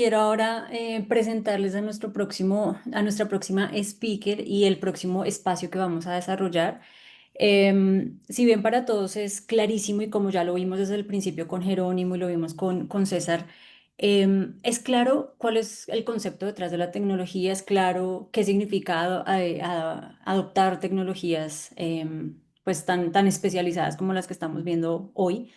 quiero ahora presentarles a a nuestra próxima speaker y el próximo espacio que vamos a desarrollar. Si bien para todos es clarísimo y como ya lo vimos desde el principio con Jerónimo y lo vimos con César, es claro cuál es el concepto detrás de la tecnología, es claro qué significa adoptar tecnologías pues tan especializadas como las que estamos viendo hoy.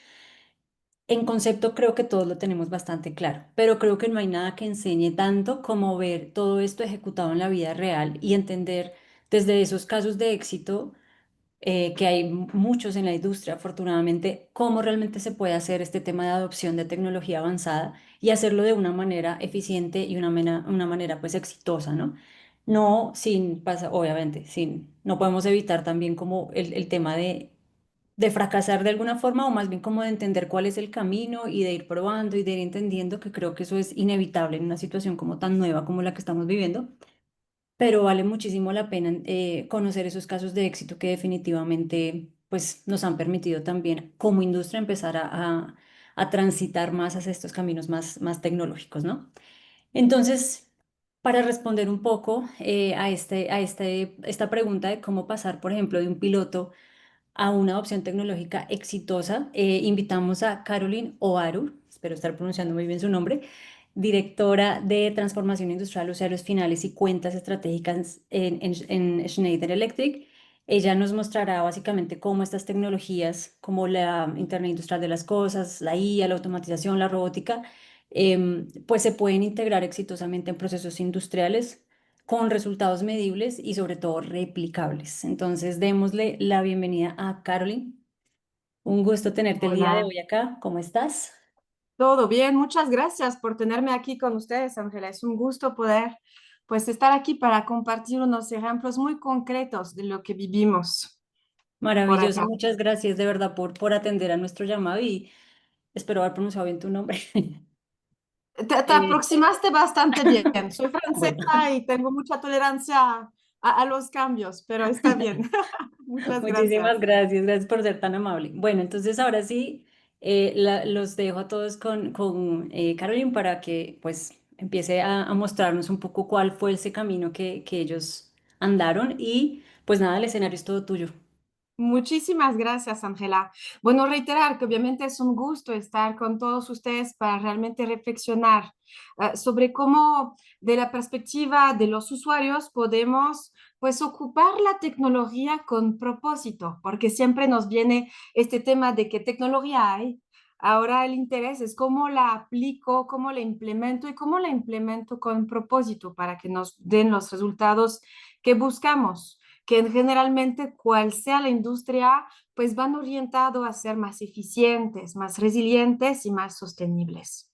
En concepto creo que todos lo tenemos bastante claro, pero creo que no hay nada que enseñe tanto como ver todo esto ejecutado en la vida real y entender desde esos casos de éxito, que hay muchos en la industria, afortunadamente, cómo realmente se puede hacer este tema de adopción de tecnología avanzada y hacerlo de una manera eficiente y una manera pues exitosa, ¿no? No sin, obviamente, no podemos evitar también como el tema de fracasar de alguna forma o más bien como de entender cuál es el camino y de ir probando y de ir entendiendo que creo que eso es inevitable en una situación como tan nueva como la que estamos viviendo, pero vale muchísimo la pena conocer esos casos de éxito que definitivamente pues nos han permitido también como industria empezar a transitar más hacia estos caminos más tecnológicos, ¿no? Entonces, para responder un poco esta pregunta de cómo pasar, por ejemplo, de un piloto a una adopción tecnológica exitosa, invitamos a Caroline Oaru, espero estar pronunciando muy bien su nombre, directora de Transformación Industrial, Usuarios Finales y Cuentas Estratégicas en Schneider Electric. Ella nos mostrará básicamente cómo estas tecnologías, como la Internet Industrial de las Cosas, la IA, la automatización, la robótica, pues se pueden integrar exitosamente en procesos industriales con resultados medibles y sobre todo replicables. Entonces, démosle la bienvenida a Caroline. Un gusto tenerte el día de Hola, hoy acá. ¿Cómo estás? todo bien. Muchas gracias por tenerme aquí con ustedes, Ángela. Es un gusto poder, pues, estar aquí para compartir unos ejemplos muy concretos de lo que vivimos por Maravilloso. acá. Muchas gracias de verdad por atender a nuestro llamado y espero haber pronunciado bien tu nombre. Te Eh, aproximaste bastante bien. Soy bueno, francesa y tengo mucha tolerancia a los cambios, pero está bien. Muchas muchísimas gracias. gracias. Gracias por ser tan amable. Bueno, entonces ahora sí, los dejo a todos con Caroline para que pues empiece a mostrarnos un poco cuál fue ese camino que ellos andaron y pues nada, el escenario es todo tuyo. Muchísimas gracias, Ángela. Bueno, reiterar que obviamente es un gusto estar con todos ustedes para realmente reflexionar sobre cómo, de la perspectiva de los usuarios, podemos pues ocupar la tecnología con propósito, porque siempre nos viene este tema de qué tecnología hay. Ahora el interés es cómo la aplico, cómo la implemento y cómo la implemento con propósito para que nos den los resultados que buscamos, que generalmente cual sea la industria, pues van orientados a ser más eficientes, más resilientes y más sostenibles.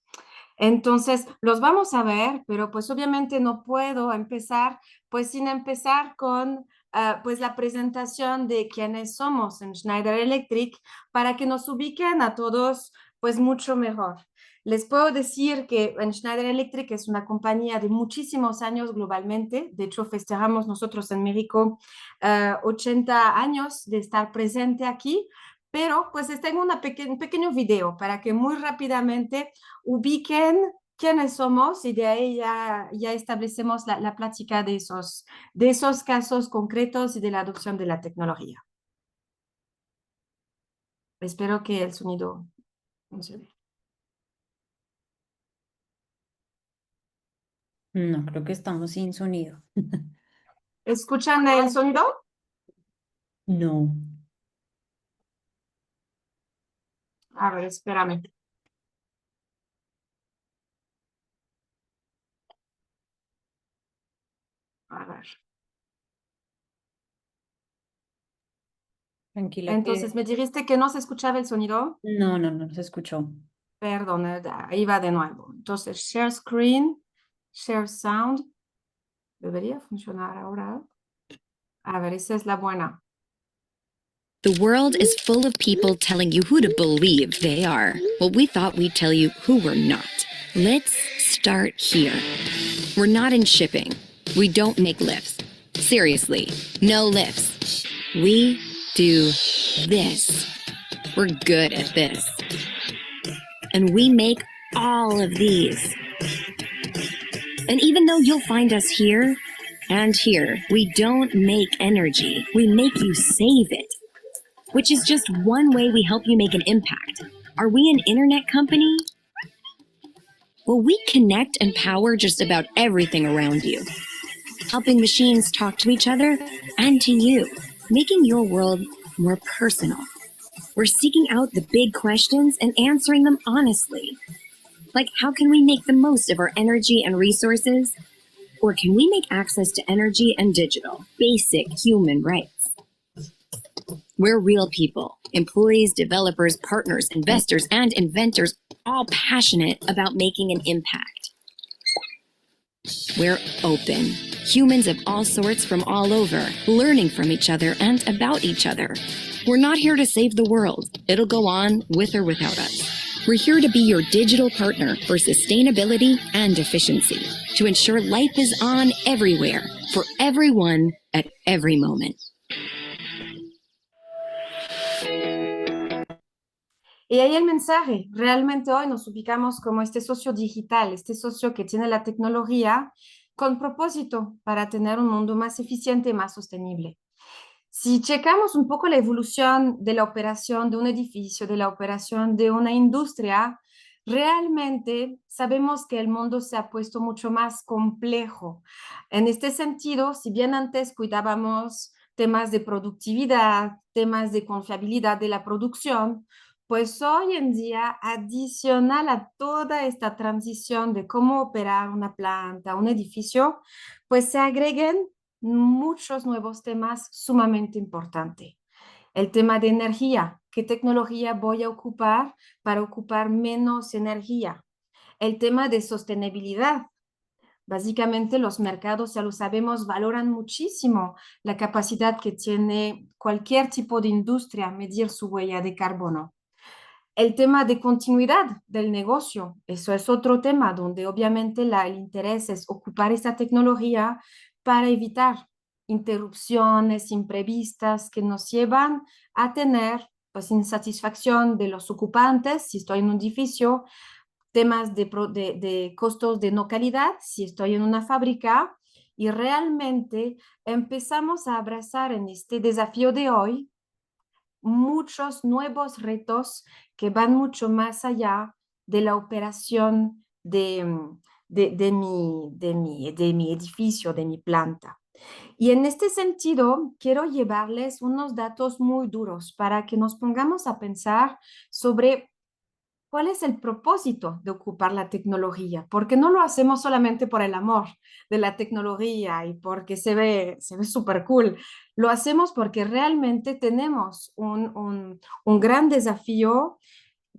Entonces, los vamos a ver, pero pues obviamente no puedo empezar pues sin empezar con pues la presentación de quiénes somos en Schneider Electric para que nos ubiquen a todos pues mucho mejor. Les puedo decir que en Schneider Electric es una compañía de muchísimos años globalmente. De hecho, festejamos nosotros en México 80 años de estar presente aquí, pero pues está en un pequeño video para que muy rápidamente ubiquen quiénes somos y de ahí ya establecemos la plática de esos casos concretos y de la adopción de la tecnología. Espero que el sonido funcione. No, creo que estamos sin sonido. ¿Escuchan el sonido? No. A ver, espérame. A ver. Tranquila Entonces, que... me dijiste que no se escuchaba el sonido. No se escuchó. Perdón, ahí va de nuevo. Entonces, share screen, share sound. Debería funcionar ahora. A ver, esa es la buena. The world is full of people telling you who to believe they are. Well, we thought we'd tell you who we're not. Let's start here. We're not in shipping. We don't make lifts. Seriously, no lifts. We do this. We're good at this. And we make all of these. And even though you'll find us here and here, we don't make energy, we make you save it, which is just one way we help you make an impact. Are we an internet company? Well, we connect and power just about everything around you, helping machines talk to each other and to you, making your world more personal. We're seeking out the big questions and answering them honestly. Like, how can we make the most of our energy and resources? Or can we make access to energy and digital basic human rights? We're real people, employees, developers, partners, investors, and inventors, all passionate about making an impact. We're open, humans of all sorts from all over, learning from each other and about each other. We're not here to save the world. It'll go on with or without us. We're here to be your digital partner for sustainability and efficiency, to ensure life is on everywhere, for everyone, at every moment. Y ahí el mensaje, realmente hoy nos ubicamos como este socio digital, este socio que tiene la tecnología con propósito para tener un mundo más eficiente y más sostenible. Si checamos un poco la evolución de la operación de un edificio, de la operación de una industria, realmente sabemos que el mundo se ha puesto mucho más complejo. En este sentido, si bien antes cuidábamos temas de productividad, temas de confiabilidad de la producción, pues hoy en día, adicional a toda esta transición de cómo operar una planta, un edificio, pues se agreguen muchos nuevos temas sumamente importantes. El tema de energía, ¿qué tecnología voy a ocupar para ocupar menos energía? El tema de sostenibilidad. Básicamente los mercados, ya lo sabemos, valoran muchísimo la capacidad que tiene cualquier tipo de industria a medir su huella de carbono. El tema de continuidad del negocio, eso es otro tema donde obviamente el interés es ocupar esta tecnología para evitar interrupciones imprevistas que nos llevan a tener pues insatisfacción de los ocupantes si estoy en un edificio, temas de costos de no calidad si estoy en una fábrica y realmente empezamos a abrazar en este desafío de hoy muchos nuevos retos que van mucho más allá de la operación de mi edificio, de mi planta. Y en este sentido, quiero llevarles unos datos muy duros para que nos pongamos a pensar sobre cuál es el propósito de ocupar la tecnología, porque no lo hacemos solamente por el amor de la tecnología y porque se ve súper cool. Lo hacemos porque realmente tenemos un gran desafío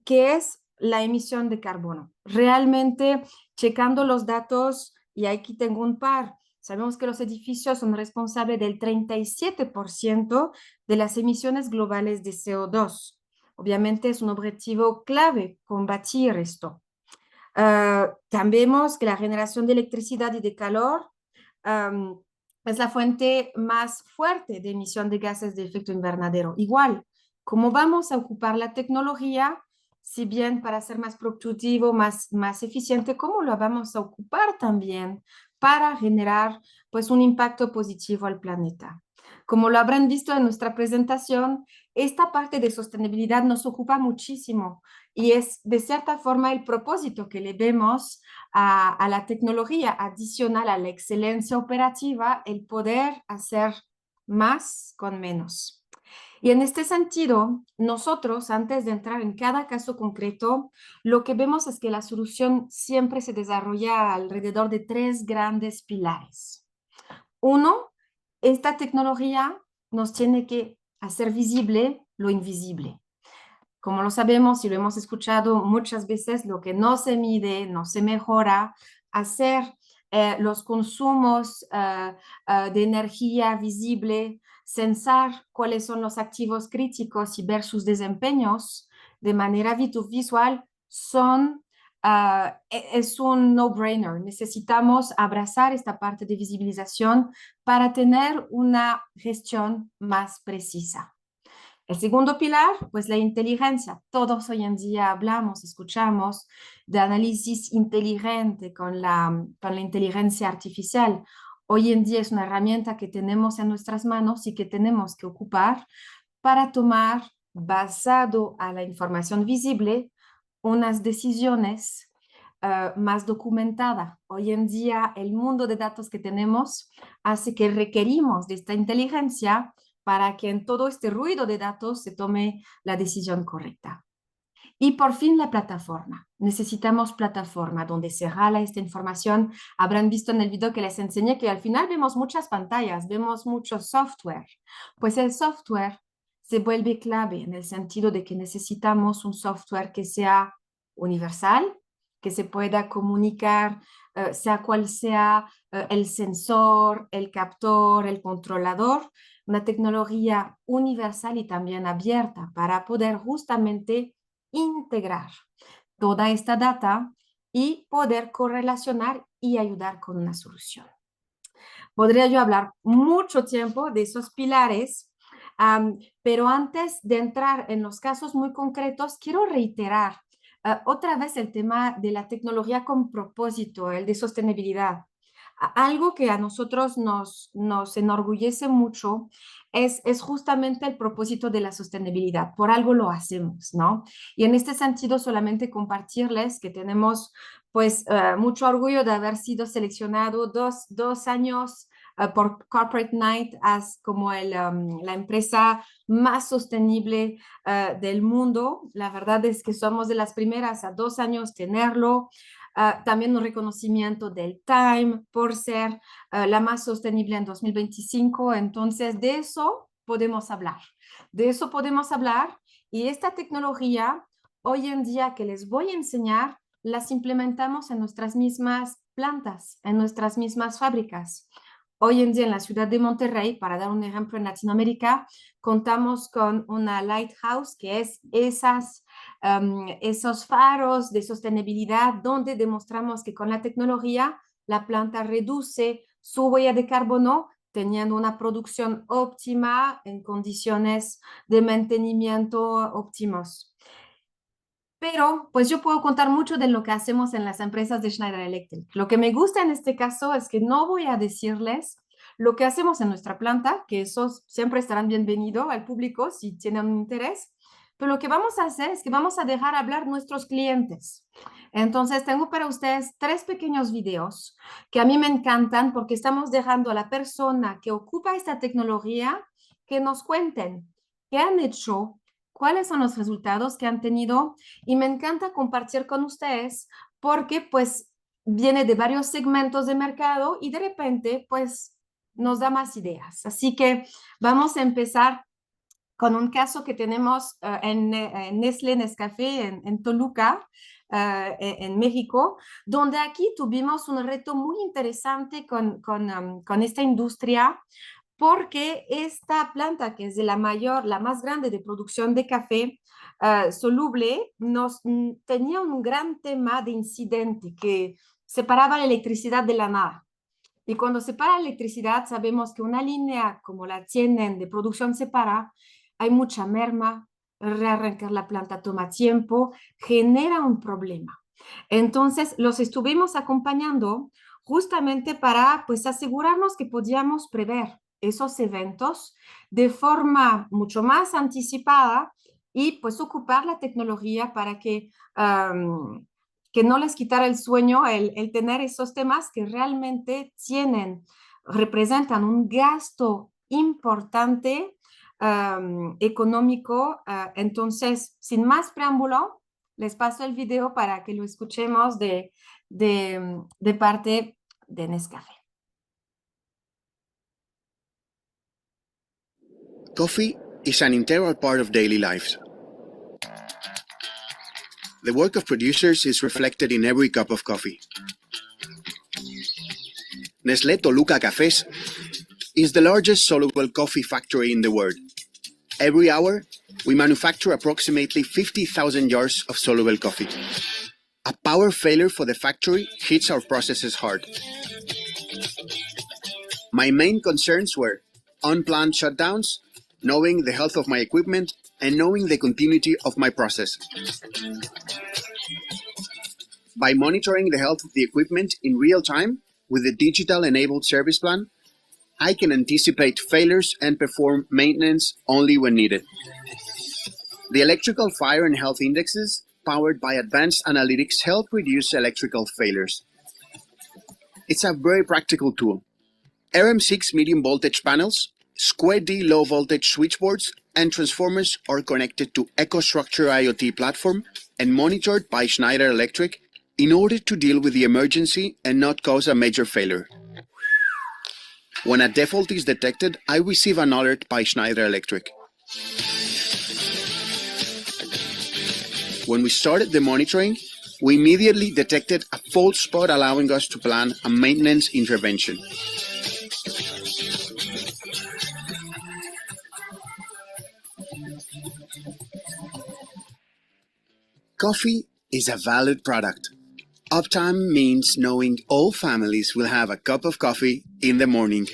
que es la emisión de carbono. Realmente, checando los datos, y aquí tengo un par, sabemos que los edificios son responsables del 37% de las emisiones globales de CO2. Obviamente es un objetivo clave combatir esto. También vemos que la generación de electricidad y de calor es la fuente más fuerte de emisión de gases de efecto invernadero. Igual, ¿cómo vamos a ocupar la tecnología? Si bien para ser más productivo, más eficiente, ¿cómo lo vamos a ocupar también para generar pues un impacto positivo al planeta? Como lo habrán visto en nuestra presentación, esta parte de sostenibilidad nos ocupa muchísimo y es de cierta forma el propósito que le vemos a la tecnología adicional a la excelencia operativa, el poder hacer más con menos. Y en este sentido, nosotros, antes de entrar en cada caso concreto, lo que vemos es que la solución siempre se desarrolla alrededor de 3 grandes pilares. Uno, esta tecnología nos tiene que hacer visible lo invisible. Como lo sabemos y lo hemos escuchado muchas veces, lo que no se mide, no se mejora, hacer los consumos de energía visible, censar cuáles son los activos críticos y ver sus desempeños de manera visual es un no-brainer. Necesitamos abrazar esta parte de visibilización para tener una gestión más precisa. El segundo pilar, pues la inteligencia. Todos hoy en día hablamos, escuchamos de análisis inteligente con la inteligencia artificial. Hoy en día es una herramienta que tenemos en nuestras manos y que tenemos que ocupar para tomar, basado a la información visible, unas decisiones más documentadas. Hoy en día el mundo de datos que tenemos hace que requerimos de esta inteligencia para que en todo este ruido de datos se tome la decisión correcta. Y por fin la plataforma. Necesitamos plataforma donde se jala esta información. Habrán visto en el video que les enseñé que al final vemos muchas pantallas, vemos mucho software. Pues el software se vuelve clave en el sentido de que necesitamos un software que sea universal, que se pueda comunicar, sea cual sea el sensor, el captor, el controlador, una tecnología universal y también abierta para poder justamente integrar toda esta data y poder correlacionar y ayudar con una solución. Podría yo hablar mucho tiempo de esos pilares, pero antes de entrar en los casos muy concretos, quiero reiterar otra vez el tema de la tecnología con propósito, el de sostenibilidad. Algo que a nosotros nos enorgullece mucho es justamente el propósito de la sostenibilidad. Por algo lo hacemos, ¿no? Y en este sentido, solamente compartirles que tenemos pues mucho orgullo de haber sido seleccionado dos años por Corporate Knight como la empresa más sostenible del mundo. La verdad es que somos de las primeras a 2 años tenerlo. También un reconocimiento del Time por ser la más sostenible en 2025. Entonces, de eso podemos hablar. De eso podemos hablar. Y esta tecnología, hoy en día que les voy a enseñar, las implementamos en nuestras mismas plantas, en nuestras mismas fábricas. Hoy en día en la ciudad de Monterrey, para dar un ejemplo en Latinoamérica, contamos con una lighthouse, que es esos faros de sostenibilidad donde demostramos que con la tecnología la planta reduce su huella de carbono teniendo una producción óptima en condiciones de mantenimiento óptimos. Pero pues yo puedo contar mucho de lo que hacemos en las empresas de Schneider Electric. Lo que me gusta en este caso es que no voy a decirles lo que hacemos en nuestra planta, que esos siempre estarán bienvenidos al público si tienen un interés, pero lo que vamos a hacer es que vamos a dejar hablar nuestros clientes. Entonces tengo para ustedes 3 pequeños videos que a mí me encantan porque estamos dejando a la persona que ocupa esta tecnología que nos cuenten qué han hecho, cuáles son los resultados que han tenido y me encanta compartir con ustedes porque pues viene de varios segmentos de mercado y de repente pues nos da más ideas. Así que vamos a empezar con un caso que tenemos en Nestlé Nescafé en Toluca, en México, donde aquí tuvimos un reto muy interesante con esta industria porque esta planta, que es de la más grande de producción de café soluble, tenía un gran tema de incidente que separaba la electricidad de la nada. Y cuando separa la electricidad, sabemos que una línea como la tienen de producción separa, hay mucha merma, rearrancar la planta toma tiempo, genera un problema. Entonces, los estuvimos acompañando justamente para pues asegurarnos que podíamos prever esos eventos de forma mucho más anticipada y pues ocupar la tecnología para que no les quitara el sueño el tener esos temas que realmente representan un gasto importante económico. Entonces, sin más preámbulo, les paso el video para que lo escuchemos de parte de Nescafé. Coffee is an integral part of daily lives. The work of producers is reflected in every cup of coffee. Nestlé Toluca Cafés is the largest soluble coffee factory in the world. Every hour, we manufacture approximately 50,000 jars of soluble coffee. A power failure for the factory hits our processes hard. My main concerns were unplanned shutdowns, knowing the health of my equipment, and knowing the continuity of my process. By monitoring the health of the equipment in real time with the digital-enabled service plan, I can anticipate failures and perform maintenance only when needed. The electrical fire and health indexes, powered by advanced analytics, help reduce electrical failures. It's a very practical tool. RM6 medium voltage panels, Square-D low voltage switchboards, and transformers are connected to EcoStruxure IoT platform and monitored by Schneider Electric in order to deal with the emergency and not cause a major failure. When a default is detected, I receive an alert by Schneider Electric. When we started the monitoring, we immediately detected a fault spot, allowing us to plan a maintenance intervention. Coffee is a valued product. Uptime means knowing all families will have a cup of coffee in the morning.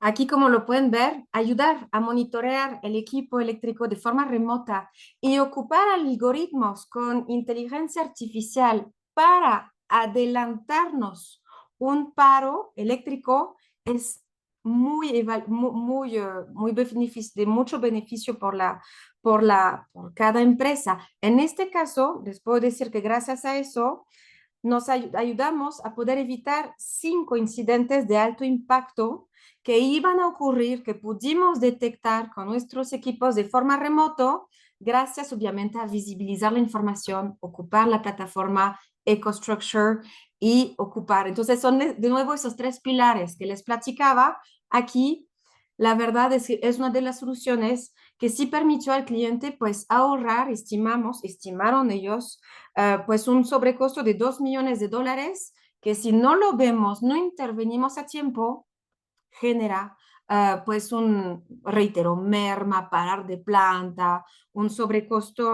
Aquí, como lo pueden ver, ayudar a monitorear el equipo eléctrico de forma remota y ocupar algoritmos con inteligencia artificial para adelantarnos un paro eléctrico es muy de mucho beneficio por cada empresa. En este caso, les puedo decir que gracias a eso, nos ayudamos a poder evitar 5 incidentes de alto impacto que iban a ocurrir, que pudimos detectar con nuestros equipos de forma remoto, gracias obviamente a visibilizar la información, ocupar la plataforma EcoStruxure y ocupar. Entonces son de nuevo esos 3 pilares que les platicaba. Aquí la verdad es que es una de las soluciones que sí permitió al cliente pues ahorrar, estimaron ellos, pues un sobrecosto de $2 millones, que si no lo vemos, no intervenimos a tiempo, genera pues reitero, merma, parar de planta, un sobrecosto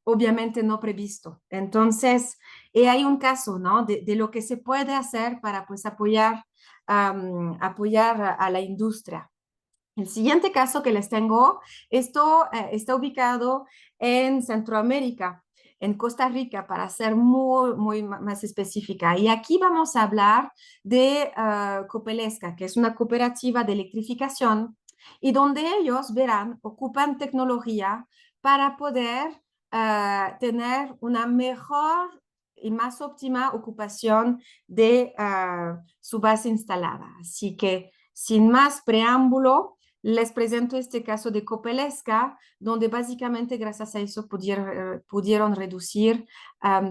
obviamente no previsto. Entonces, hay un caso, ¿no? de lo que se puede hacer para pues apoyar a la industria. El siguiente caso que les tengo, esto está ubicado en Centroamérica, en Costa Rica, para ser muy más específica. Y aquí vamos a hablar de Copelesca, que es una cooperativa de electrificación y donde ellos, verán, ocupan tecnología para poder tener una mejor y más óptima ocupación de su base instalada. Así que, sin más preámbulo, les presento este caso de Copelesca, donde básicamente gracias a eso pudieron reducir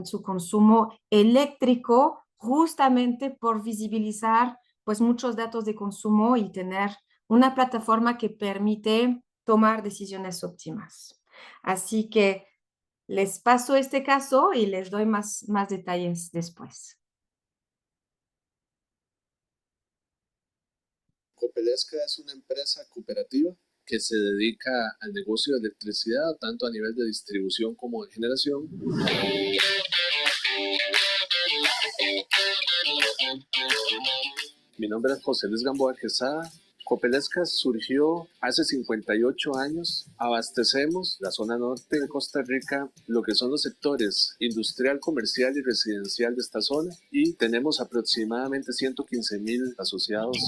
su consumo eléctrico justamente por visibilizar pues muchos datos de consumo y tener una plataforma que permite tomar decisiones óptimas. Así que les paso este caso y les doy más detalles después. Copelesca es una empresa cooperativa que se dedica al negocio de electricidad, tanto a nivel de distribución como de generación. Mi nombre es José Luis Gamboa Quesada. Copelesca surgió hace 58 años. Abastecemos la zona norte de Costa Rica, lo que son los sectores industrial, comercial y residencial de esta zona, y tenemos aproximadamente 115,000 asociados.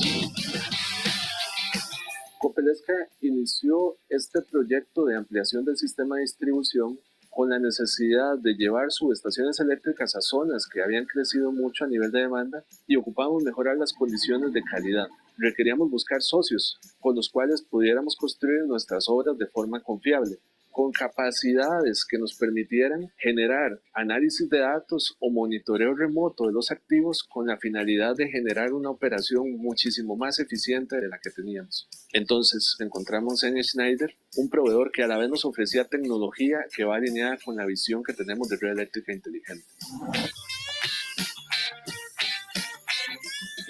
Copelesca inició este proyecto de ampliación del sistema de distribución con la necesidad de llevar subestaciones eléctricas a zonas que habían crecido mucho a nivel de demanda y ocupábamos mejorar las condiciones de calidad. Requeríamos buscar socios con los cuales pudiéramos construir nuestras obras de forma confiable, con capacidades que nos permitieran generar análisis de datos o monitoreo remoto de los activos con la finalidad de generar una operación muchísimo más eficiente de la que teníamos. Entonces encontramos en Schneider un proveedor que a la vez nos ofrecía tecnología que va alineada con la visión que tenemos de red eléctrica inteligente.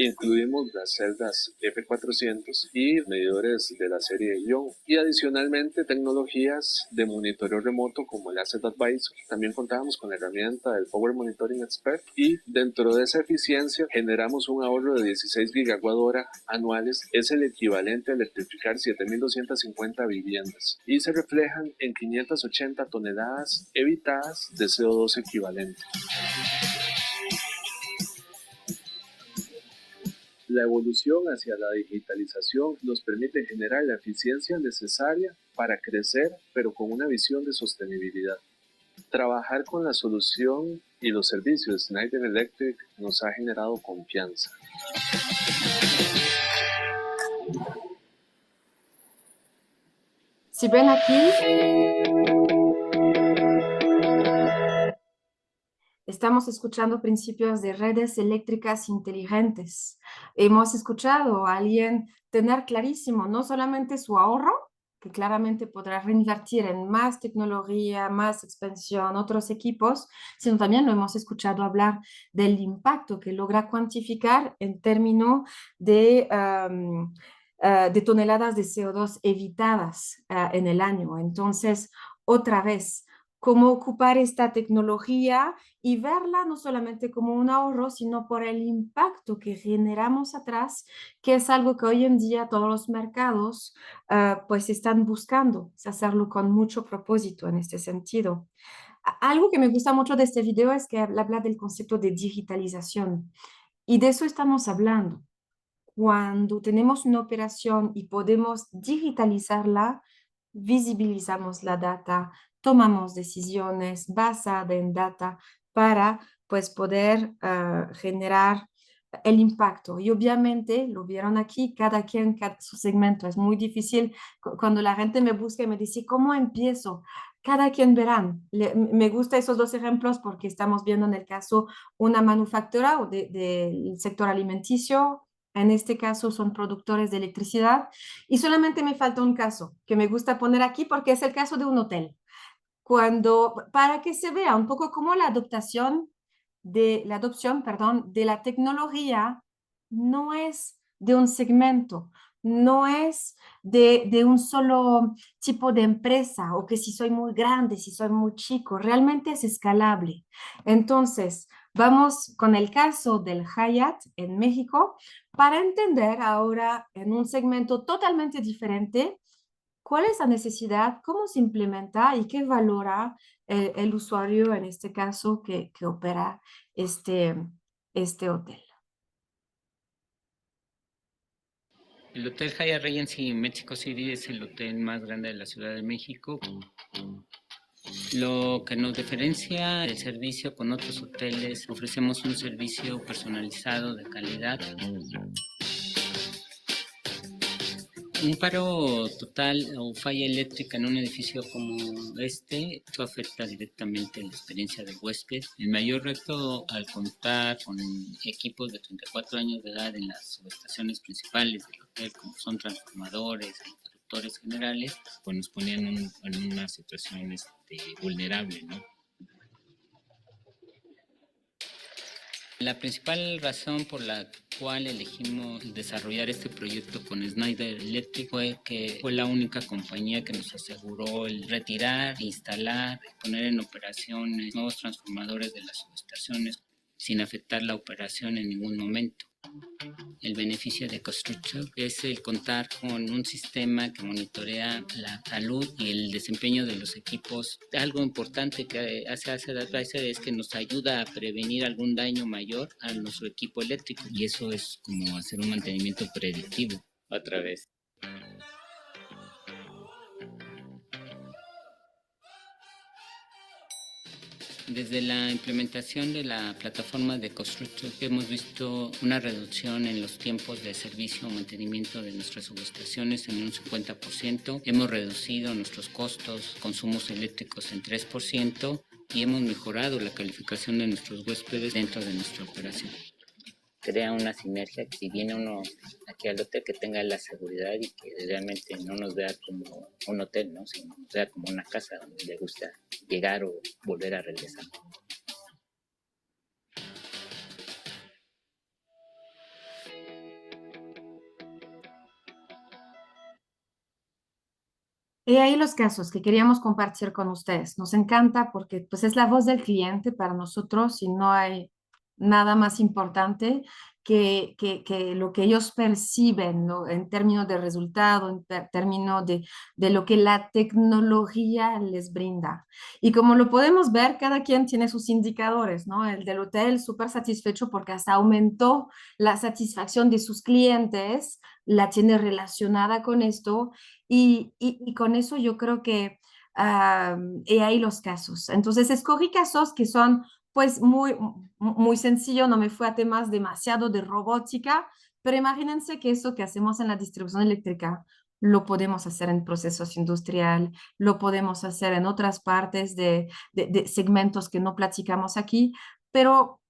Incluimos las celdas F400 y medidores de la serie Young. Y adicionalmente tecnologías de monitoreo remoto como el Asset Advisor. También contábamos con la herramienta del Power Monitoring Expert y dentro de esa eficiencia generamos un ahorro de 16 gigawatt-hora anuales. Es el equivalente a electrificar 7.250 viviendas y se reflejan en 580 toneladas evitadas de CO2 equivalente. La evolución hacia la digitalización nos permite generar la eficiencia necesaria para crecer, pero con una visión de sostenibilidad. Trabajar con la solución y los servicios de Schneider Electric nos ha generado confianza. Si ven aquí, estamos escuchando principios de redes eléctricas inteligentes. Hemos escuchado a alguien tener clarísimo no solamente su ahorro, que claramente podrá reinvertir en más tecnología, más expansión, otros equipos, sino también lo hemos escuchado hablar del impacto que logra cuantificar en términos de toneladas de CO2 evitadas en el año. Entonces, otra vez, cómo ocupar esta tecnología y verla no solamente como un ahorro, sino por el impacto que generamos atrás, que es algo que hoy en día todos los mercados pues están buscando, es hacerlo con mucho propósito en este sentido. Algo que me gusta mucho de este video es que habla del concepto de digitalización y de eso estamos hablando. Cuando tenemos una operación y podemos digitalizarla, visibilizamos la data, tomamos decisiones basadas en data para pues poder generar el impacto. Y obviamente, lo vieron aquí, cada quien, su segmento. Es muy difícil cuando la gente me busca y me dice, ¿cómo empiezo? Cada quien verán. Me gustan esos dos ejemplos porque estamos viendo en el caso una manufactura del sector alimenticio. En este caso son productores de electricidad. Y solamente me falta un caso que me gusta poner aquí porque es el caso de un hotel. Para que se vea un poco cómo la adopción, de la tecnología no es de un segmento, no es de un solo tipo de empresa o que si soy muy grande, si soy muy chico, realmente es escalable. Entonces, vamos con el caso del Hyatt en México para entender ahora en un segmento totalmente diferente cuál es la necesidad, cómo se implementa y qué valora el usuario en este caso que opera este hotel. El Hotel Hyatt Regency Mexico City es el hotel más grande de la Ciudad de México. Lo que nos diferencia el servicio con otros hoteles, ofrecemos un servicio personalizado de calidad. Un paro total o falla eléctrica en un edificio como este, esto afecta directamente la experiencia del huésped. El mayor reto al contar con equipos de 34 años de edad en las subestaciones principales del hotel, como son transformadores, interruptores generales, pues nos ponían en una situación vulnerable, ¿no? La principal razón por la cual elegimos desarrollar este proyecto con Schneider Electric fue que fue la única compañía que nos aseguró el retirar, instalar, poner en operación nuevos transformadores de las subestaciones sin afectar la operación en ningún momento. El beneficio de Constructor es el contar con un sistema que monitorea la salud y el desempeño de los equipos. Algo importante que hace Asset Advisor es que nos ayuda a prevenir algún daño mayor a nuestro equipo eléctrico y eso es como hacer un mantenimiento predictivo otra vez. Desde la implementación de la plataforma de Constructor hemos visto una reducción en los tiempos de servicio o mantenimiento de nuestras subestaciones en un 50%. Hemos reducido nuestros costos, consumos eléctricos en 3% y hemos mejorado la calificación de nuestros huéspedes dentro de nuestra operación. Crea una sinergia que si viene uno aquí al hotel que tenga la seguridad y que realmente no nos vea como un hotel, ¿no? Sino nos vea como una casa donde le gusta llegar o volver a regresar. Y ahí los casos que queríamos compartir con ustedes. Nos encanta porque pues es la voz del cliente para nosotros y no hay nada más importante que lo que ellos perciben, ¿no? En términos de resultado, en términos de lo que la tecnología les brinda. Y como lo podemos ver, cada quien tiene sus indicadores, ¿no? El del hotel súper satisfecho porque hasta aumentó la satisfacción de sus clientes, la tiene relacionada con esto y con eso yo creo que he ahí los casos. Entonces, escogí casos que son pues muy sencillo, no me fui a temas demasiado de robótica, pero imagínense que eso que hacemos en la distribución eléctrica lo podemos hacer en procesos industrial, lo podemos hacer en otras partes de segmentos que no platicamos aquí, pero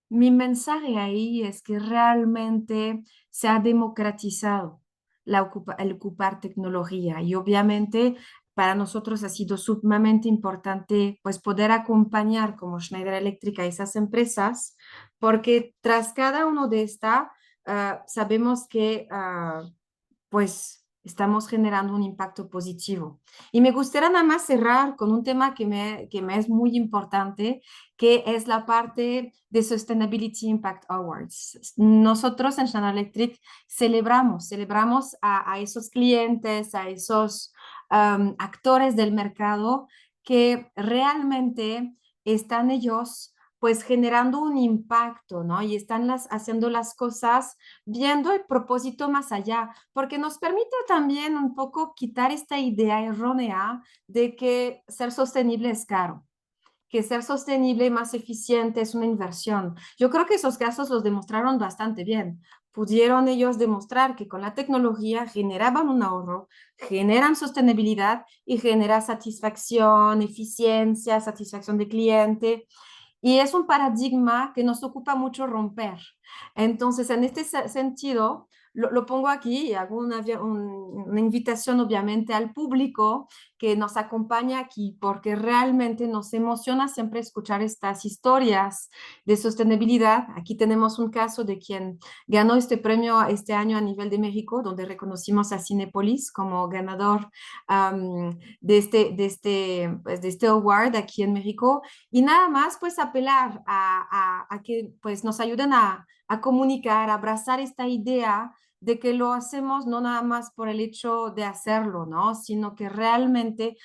mi mensaje ahí es que realmente se ha democratizado el ocupar tecnología y obviamente para nosotros ha sido sumamente importante pues poder acompañar como Schneider Electric a esas empresas porque tras cada uno de estas sabemos que pues estamos generando un impacto positivo. Y me gustaría nada más cerrar con un tema que me es muy importante, que es la parte de Sustainability Impact Awards. Nosotros en Schneider Electric celebramos a esos clientes, a esos actores del mercado que realmente están ellos pues generando un impacto, ¿no? Y están haciendo las cosas viendo el propósito más allá, porque nos permite también un poco quitar esta idea errónea de que ser sostenible es caro, que ser sostenible y más eficiente es una inversión. Yo creo que esos casos los demostraron bastante bien. Pudieron ellos demostrar que con la tecnología generaban un ahorro, generan sostenibilidad y genera satisfacción, eficiencia, satisfacción de cliente. Y es un paradigma que nos ocupa mucho romper. Entonces, en este sentido, lo pongo aquí y hago una invitación obviamente al público que nos acompaña aquí, porque realmente nos emociona siempre escuchar estas historias de sostenibilidad. Aquí tenemos un caso de quien ganó este premio este año a nivel de México, donde reconocimos a Cinepolis como ganador pues, de este award aquí en México. Y nada más, pues apelar a que pues, nos ayuden a comunicar, a abrazar esta idea de que lo hacemos no nada más por el hecho de hacerlo, ¿no? Sino que realmente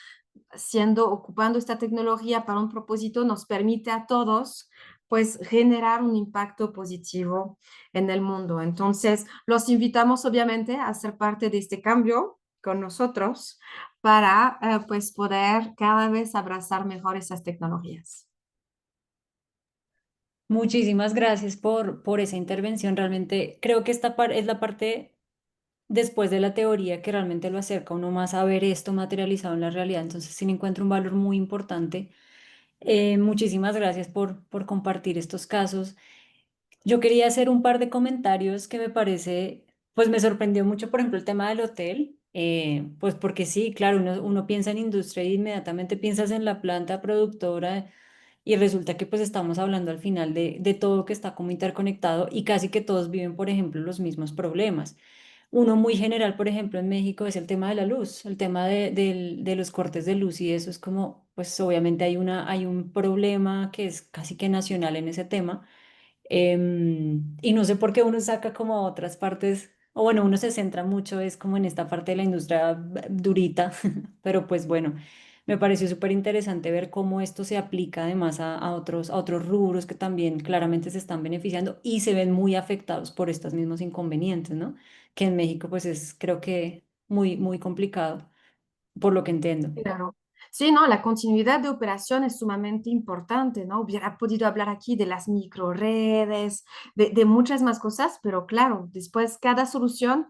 ocupando esta tecnología para un propósito nos permite a todos pues generar un impacto positivo en el mundo. Entonces, los invitamos obviamente a ser parte de este cambio con nosotros para pues poder cada vez abrazar mejor esas tecnologías. Muchísimas gracias por esa intervención. Realmente creo que es la parte después de la teoría que realmente lo acerca uno más a ver esto materializado en la realidad. Entonces, sí encuentro un valor muy importante. Muchísimas gracias por compartir estos casos. Yo quería hacer un par de comentarios que me parece, pues me sorprendió mucho, por ejemplo, el tema del hotel, pues porque sí, claro, uno piensa en industria e inmediatamente piensas en la planta productora y resulta que pues estamos hablando al final de todo que está como interconectado y casi que todos viven, por ejemplo, los mismos problemas. Uno muy general, por ejemplo, en México es el tema de la luz, el tema de los cortes de luz y eso es como, pues obviamente hay un problema que es casi que nacional en ese tema. Y no sé por qué uno saca como otras partes, o bueno, uno se centra mucho, es como en esta parte de la industria durita, pero pues bueno, me pareció súper interesante ver cómo esto se aplica además a otros rubros que también claramente se están beneficiando y se ven muy afectados por estos mismos inconvenientes, ¿no? Que en México pues es creo que muy complicado, por lo que entiendo. Claro. Sí, no, la continuidad de operación es sumamente importante, ¿no? Hubiera podido hablar aquí de las microredes, de muchas más cosas, pero claro, después cada solución,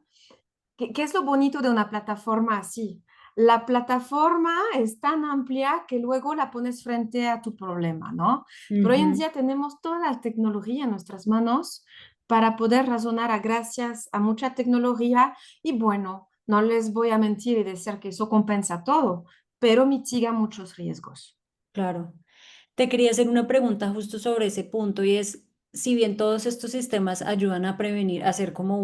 ¿qué es lo bonito de una plataforma así? La plataforma es tan amplia que luego la pones frente a tu problema, ¿no? Pero hoy en Ujú. día tenemos toda la tecnología en nuestras manos para poder razonar gracias a mucha tecnología y bueno, no les voy a mentir y decir que eso compensa todo, pero mitiga muchos riesgos. Claro. Te quería hacer una pregunta justo sobre ese punto y es, si bien todos estos sistemas ayudan a prevenir, a hacer como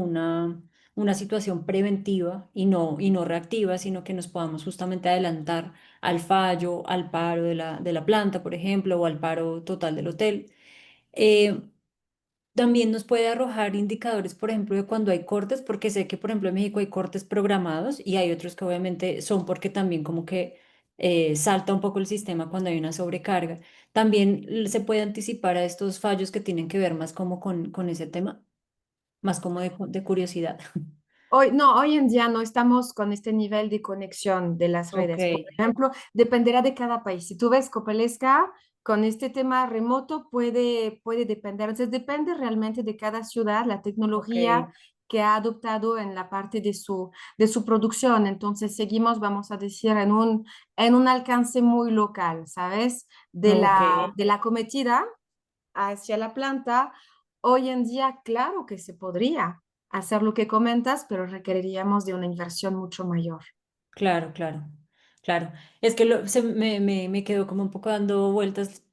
una situación preventiva y no reactiva, sino que nos podamos justamente adelantar al fallo, al paro de la planta, por ejemplo, o al paro total del hotel. Eh, También nos puede arrojar indicadores, por ejemplo, de cuando hay cortes, porque sé que, por ejemplo, en México hay cortes programados y hay otros que obviamente son porque también como que salta un poco el sistema cuando hay una sobrecarga. También se puede anticipar a estos fallos que tienen que ver más como con ese tema, más como de curiosidad. Hoy, no, hoy en día no estamos con este nivel de conexión de las Ok, redes. Por ejemplo, dependerá de cada país. Si tú ves Copelesca, con este tema remoto puede depender. Entonces, depende realmente de cada ciudad, la ok, tecnología que ha adoptado en la parte de su producción. Entonces, seguimos, vamos a decir, en un alcance muy local, ¿sabes? ok. De la cometida hacia la planta, hoy en día, claro que se podría hacer lo que comentas, pero requeriríamos de una inversión mucho mayor. Claro, claro, claro. Es que me quedó como un poco dando vueltas,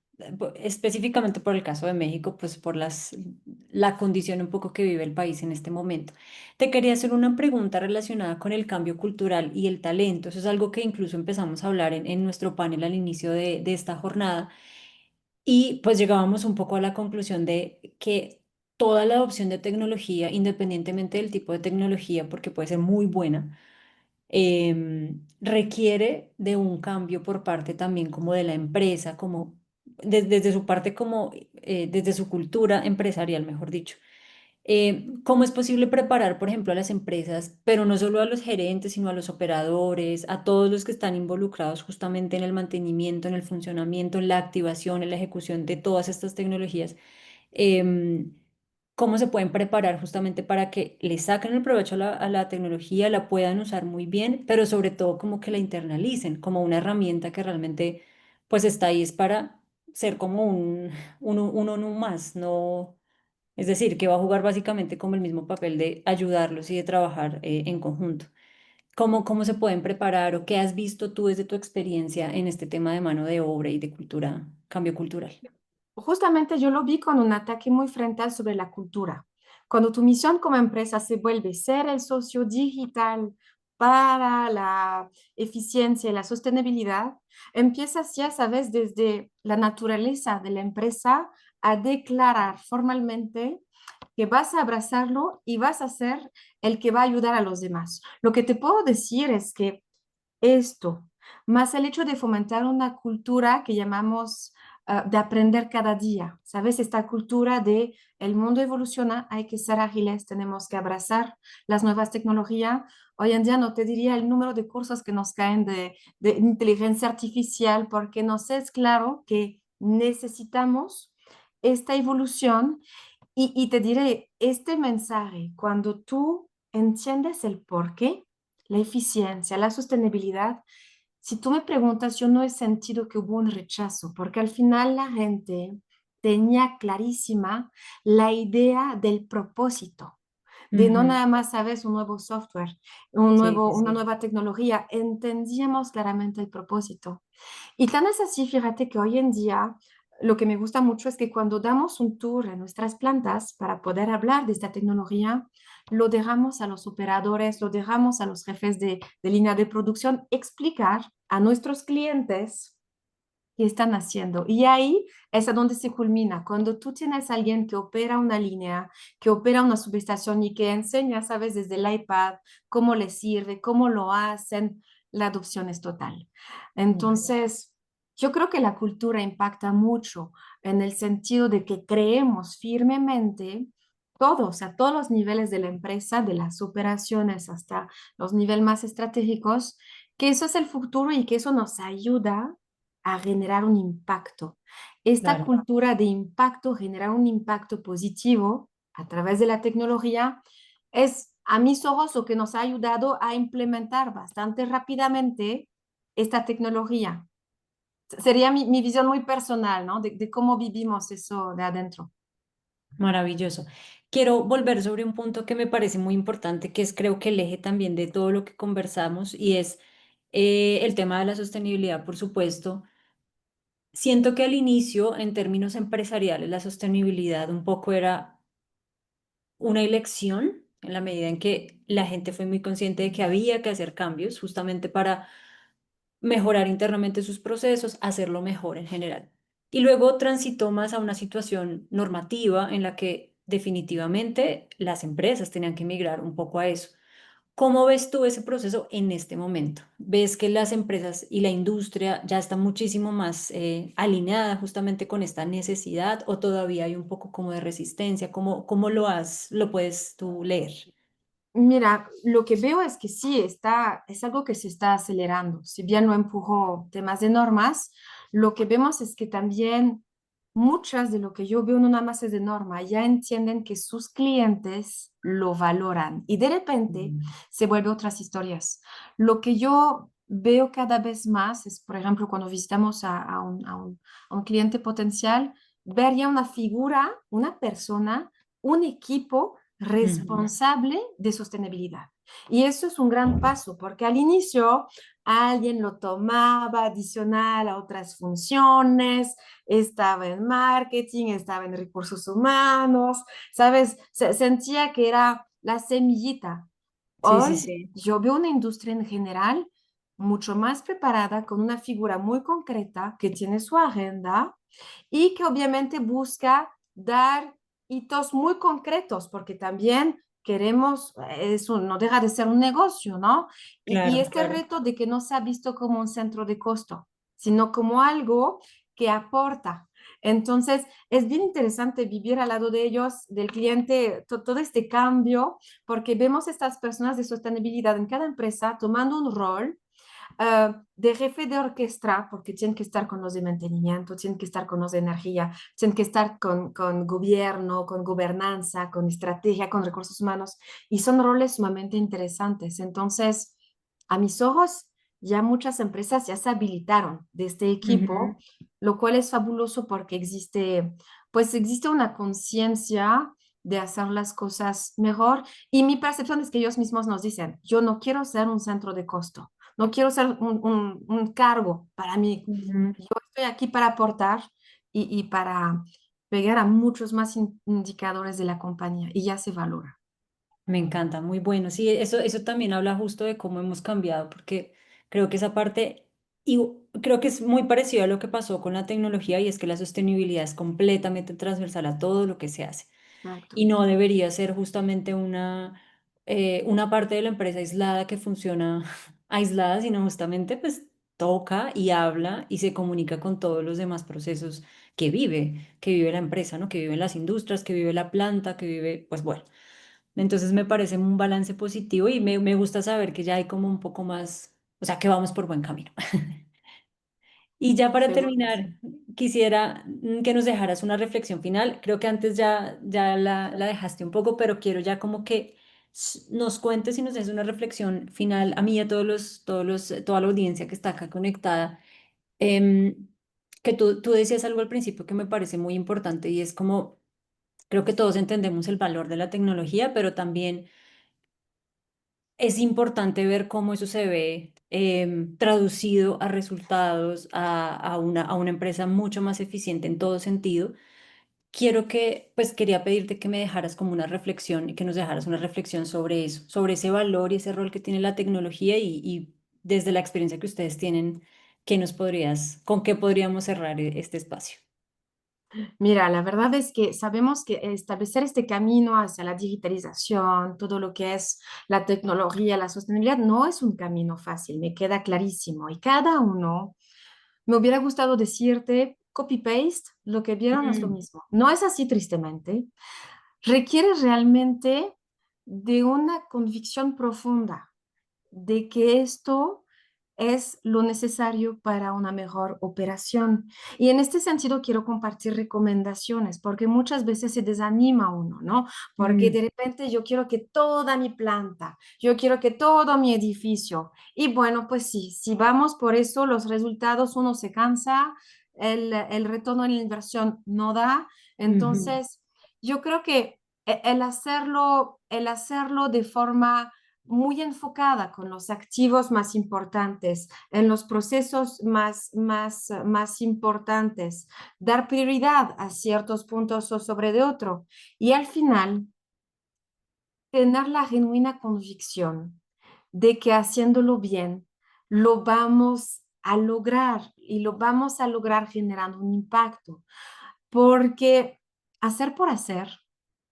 específicamente por el caso de México, pues por la condición un poco que vive el país en este momento. Te quería hacer una pregunta relacionada con el cambio cultural y el talento. Eso es algo que incluso empezamos a hablar en nuestro panel al inicio de esta jornada y pues llegábamos un poco a la conclusión de que toda la adopción de tecnología, independientemente del tipo de tecnología, porque puede ser muy buena, requiere de un cambio por parte también como de la empresa, como desde su parte como desde su cultura empresarial, mejor dicho. ¿Cómo es posible preparar, por ejemplo, a las empresas, pero no solo a los gerentes, sino a los operadores, a todos los que están involucrados justamente en el mantenimiento, en el funcionamiento, en la activación, en la ejecución de todas estas tecnologías? em, ¿Cómo se pueden preparar justamente para que le saquen el provecho a la tecnología, la puedan usar muy bien, pero sobre todo como que la internalicen como una herramienta que realmente pues está ahí es para ser como uno no más, no, es decir, que va a jugar básicamente como el mismo papel de ayudarlos y de trabajar en conjunto? ¿Cómo se pueden preparar o qué has visto tú desde tu experiencia en este tema de mano de obra y de cultura, cambio cultural? Justamente yo lo vi con un ataque muy frontal sobre la cultura. Cuando tu misión como empresa se vuelve ser el socio digital para la eficiencia y la sostenibilidad, empiezas ya, sabes, desde la naturaleza de la empresa a declarar formalmente que vas a abrazarlo y vas a ser el que va a ayudar a los demás. Lo que te puedo decir es que esto, más el hecho de fomentar una cultura que llamamos de aprender cada día, ¿sabes? Esta cultura de el mundo evoluciona, hay que ser ágiles, tenemos que abrazar las nuevas tecnologías. Hoy en día no te diría el número de cursos que nos caen de inteligencia artificial porque nos es claro que necesitamos esta evolución y te diré, este mensaje, cuando tú entiendes el por qué, la eficiencia, la sostenibilidad, si tú me preguntas, yo no he sentido que hubo un rechazo, porque al final la gente tenía clarísima la idea del propósito, de no Ujú. nada más, sabes, un nuevo software, Sí, sí, una sí. nueva tecnología, entendíamos claramente el propósito. Y tan es así, fíjate que hoy en día lo que me gusta mucho es que cuando damos un tour en nuestras plantas para poder hablar de esta tecnología, lo dejamos a los operadores, lo dejamos a los jefes de línea de producción explicar a nuestros clientes qué están haciendo. Y ahí es a donde se culmina. Cuando tú tienes a alguien que opera una línea, que opera una subestación y que enseña, sabes, desde el iPad cómo le sirve, cómo lo hacen, la adopción es total. Ujú. Entonces, yo creo que la cultura impacta mucho en el sentido de que creemos firmemente todos, a todos los niveles de la empresa, de las operaciones hasta los niveles más estratégicos, que eso es el futuro y que eso nos ayuda a generar un impacto. Esta Claro. cultura de impacto, generar un impacto positivo a través de la tecnología, es a mis ojos lo que nos ha ayudado a implementar bastante rápidamente esta tecnología. Sería mi visión muy personal, ¿no? De cómo vivimos eso de adentro. Maravilloso. Quiero volver sobre un punto que me parece muy importante, que es creo que el eje también de todo lo que conversamos y es el tema de la sostenibilidad, por supuesto. Siento que al inicio, en términos empresariales, la sostenibilidad un poco era una elección en la medida en que la gente fue muy consciente de que había que hacer cambios justamente para mejorar internamente sus procesos, hacerlo mejor en general. Y luego transitó más a una situación normativa en la que definitivamente las empresas tenían que migrar un poco a eso. ¿Cómo ves tú ese proceso en este momento? ¿Ves que las empresas y la industria ya está muchísimo más alineada justamente con esta necesidad o todavía hay un poco como de resistencia? ¿Cómo lo puedes tú leer? Mira, lo que veo es que sí, es algo que se está acelerando. Si bien no empujó temas de normas, lo que vemos es que también muchas de lo que yo veo no nada más es de norma, ya entienden que sus clientes lo valoran y de repente Mm. se vuelven otras historias. Lo que yo veo cada vez más es, por ejemplo, cuando visitamos a un cliente potencial, ver ya una figura, una persona, un equipo Ujú. responsable de sostenibilidad. Y eso es un gran paso, porque al inicio alguien lo tomaba adicional a otras funciones, estaba en marketing, estaba en recursos humanos, ¿sabes? Sentía que era la semillita. Sí, sí, Hoy sí. yo veo una industria en general mucho más preparada, con una figura muy concreta que tiene su agenda y que obviamente busca dar hitos muy concretos, porque también queremos, eso no deja de ser un negocio, ¿no? Y Claro, este claro. reto de que no se ha visto como un centro de costo, sino como algo que aporta. Entonces, es bien interesante vivir al lado de ellos, del cliente, todo este cambio, porque vemos estas personas de sostenibilidad en cada empresa tomando un rol de jefe de orquesta, porque tienen que estar con los de mantenimiento, tienen que estar con los de energía, tienen que estar con gobierno, con gobernanza, con estrategia, con recursos humanos, y son roles sumamente interesantes. Entonces, a mis ojos, ya muchas empresas ya se habilitaron de este Ujú. equipo, lo cual es fabuloso porque existe, pues existe una conciencia de hacer las cosas mejor y mi percepción es que ellos mismos nos dicen, yo no quiero ser un centro de costo, no quiero ser un cargo para mí. Ujú. Yo estoy aquí para aportar y para pegar a muchos más indicadores de la compañía y ya se valora. Me encanta, muy bueno. Sí, eso también habla justo de cómo hemos cambiado, porque creo que esa parte, y creo que es muy parecido a lo que pasó con la tecnología, y es que la sostenibilidad es completamente transversal a todo lo que se hace. Exacto. Y no debería ser justamente una parte de la empresa aislada que funciona aislada, sino justamente pues toca y habla y se comunica con todos los demás procesos que vive la empresa, ¿no? Que viven las industrias, que vive la planta, que vive, pues bueno. Entonces me parece un balance positivo y me gusta saber que ya hay como un poco más, o sea, que vamos por buen camino. Y ya para Espero que sí. terminar, quisiera que nos dejaras una reflexión final. Creo que antes ya la dejaste un poco, pero quiero ya como que nos cuentes y nos des una reflexión final a mí y a toda la audiencia que está acá conectada. Em, que tú decías algo al principio que me parece muy importante y es como, creo que todos entendemos el valor de la tecnología, pero también es importante ver cómo eso se ve traducido a resultados, a una empresa mucho más eficiente en todo sentido. Pues quería pedirte que me dejaras como una reflexión y que nos dejaras una reflexión sobre eso, sobre ese valor y ese rol que tiene la tecnología y desde la experiencia que ustedes tienen, con qué podríamos cerrar este espacio? Mira, la verdad es que sabemos que establecer este camino hacia la digitalización, todo lo que es la tecnología, la sostenibilidad, no es un camino fácil, me queda clarísimo. Y cada uno, me hubiera gustado decirte, copy-paste, lo que vieron es lo Mm, mismo. No es así, tristemente. Requiere realmente de una convicción profunda de que esto es lo necesario para una mejor operación. Y en este sentido quiero compartir recomendaciones, porque muchas veces se desanima uno, ¿no? Porque mm, de repente yo quiero que toda mi planta, yo quiero que todo mi edificio, y bueno, pues sí, si vamos por eso, los resultados, uno se cansa, el retorno en la inversión no da. ujú. Entonces, yo creo que el hacerlo de forma muy enfocada con los activos más importantes, en los procesos más importantes, dar prioridad a ciertos puntos o sobre de otro. Y al final, tener la genuina convicción de que haciéndolo bien lo vamos a lograr y lo vamos a lograr generando un impacto, porque hacer por hacer,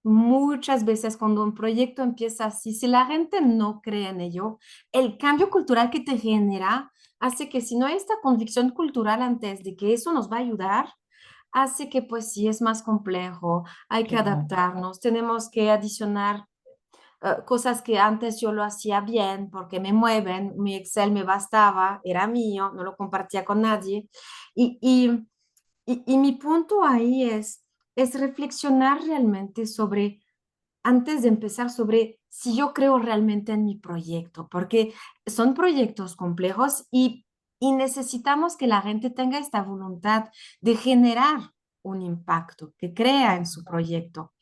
muchas veces cuando un proyecto empieza así, si la gente no cree en ello, el cambio cultural que te genera hace que si no hay esta convicción cultural antes de que eso nos va a ayudar, hace que pues sí es más complejo, hay que Claro. adaptarnos, tenemos que adicionar cosas que antes yo lo hacía bien porque me mueven, mi Excel me bastaba, era mío, no lo compartía con nadie. Y, y, y mi punto ahí es reflexionar realmente sobre, antes de empezar, sobre si yo creo realmente en mi proyecto, porque son proyectos complejos y necesitamos que la gente tenga esta voluntad de generar un impacto, que crea en su proyecto,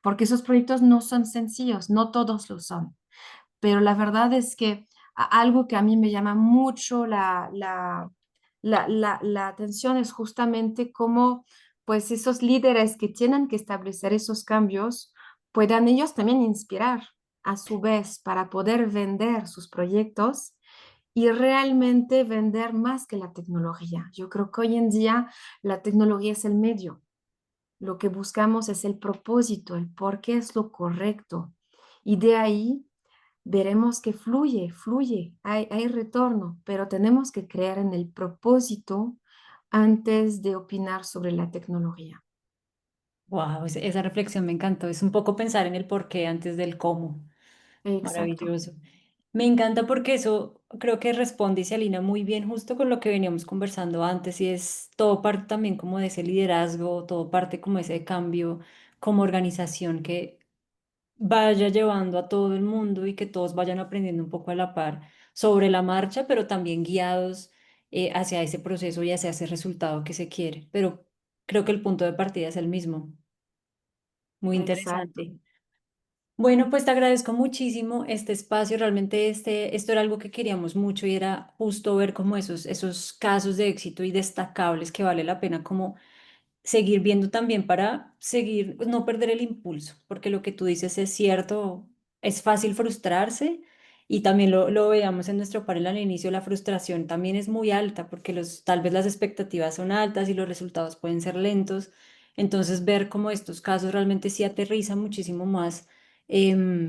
porque esos proyectos no son sencillos, no todos lo son, pero la verdad es que algo que a mí me llama mucho la atención es justamente cómo pues esos líderes que tienen que establecer esos cambios puedan ellos también inspirar a su vez para poder vender sus proyectos y realmente vender más que la tecnología. Yo creo que hoy en día la tecnología es el medio. Lo que buscamos es el propósito, el por qué es lo correcto. Y de ahí veremos que fluye, hay retorno, pero tenemos que creer en el propósito antes de opinar sobre la tecnología. Wow, esa reflexión me encantó. Es un poco pensar en el por qué antes del cómo. Exacto, Maravilloso. Me encanta porque eso creo que responde y se alinea muy bien justo con lo que veníamos conversando antes y es todo parte también como de ese liderazgo, todo parte como ese cambio como organización que vaya llevando a todo el mundo y que todos vayan aprendiendo un poco a la par sobre la marcha, pero también guiados hacia ese proceso y hacia ese resultado que se quiere. Pero creo que el punto de partida es el mismo. Muy exacto. interesante. Bueno, pues te agradezco muchísimo este espacio. Realmente esto era algo que queríamos mucho y era justo ver como esos casos de éxito y destacables que vale la pena como seguir viendo también para seguir, pues, no perder el impulso, porque lo que tú dices es cierto, es fácil frustrarse y también lo veíamos en nuestro panel al inicio, la frustración también es muy alta porque tal vez las expectativas son altas y los resultados pueden ser lentos. Entonces ver cómo estos casos realmente sí aterrizan muchísimo más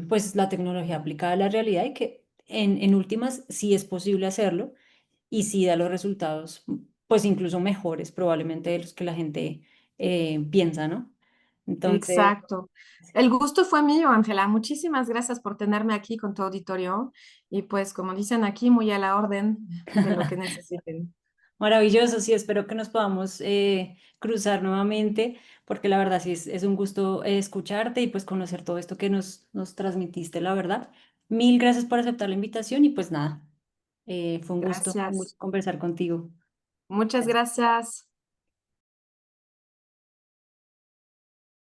pues la tecnología aplicada a la realidad y que en últimas sí es posible hacerlo y sí da los resultados, pues incluso mejores probablemente de los que la gente piensa, ¿no? Entonces, Exacto. El gusto fue mío, Ángela. Muchísimas gracias por tenerme aquí con tu auditorio y pues como dicen aquí, muy a la orden de lo que necesiten. maravilloso, sí, espero que nos podamos cruzar nuevamente, porque la verdad sí es un gusto escucharte y pues conocer todo esto que nos transmitiste, la verdad. Mil gracias por aceptar la invitación y pues nada, fue un gusto Gracias. conversar contigo. Muchas gracias.